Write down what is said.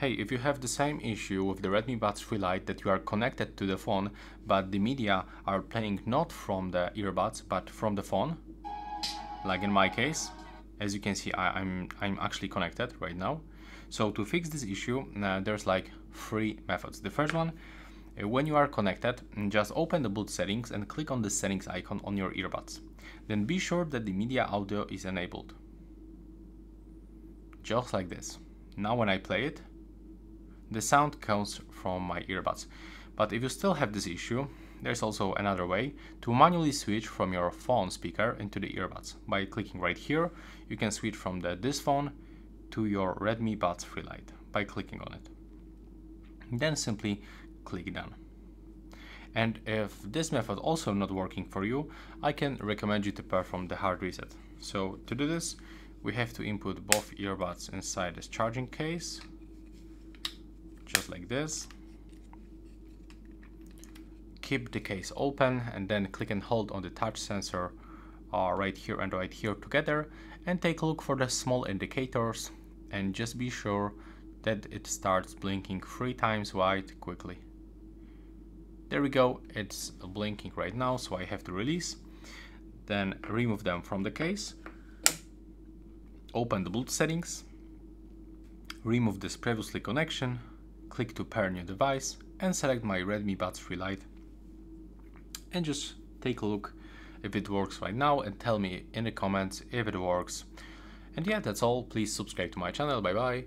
Hey, if you have the same issue with the Redmi Buds 3 Lite that you are connected to the phone, but the media are playing not from the earbuds, but from the phone, like in my case, as you can see, I'm actually connected right now. So to fix this issue, there's like 3 methods. The first one, when you are connected, just open the boot settings and click on the settings icon on your earbuds. Then be sure that the media audio is enabled. Just like this. Now when I play it, the sound comes from my earbuds. But if you still have this issue, there's also another way to manually switch from your phone speaker into the earbuds. By clicking right here, you can switch from this phone to your Redmi Buds 3 Lite by clicking on it. Then simply click done. And if this method also not working for you, I can recommend you to perform the hard reset. So to do this, we have to input both earbuds inside this charging case, just like this. Keep the case open and then click and hold on the touch sensor right here and right here together, and take a look for the small indicators and just be sure that it starts blinking 3 times white quickly. There we go, it's blinking right now, so I have to release. Then remove them from the case. Open the Bluetooth settings. Remove this previously connection. Click to pair new device and select my Redmi Buds 3 Lite. And just take a look if it works right now and tell me in the comments if it works. And yeah, that's all. Please subscribe to my channel. Bye bye.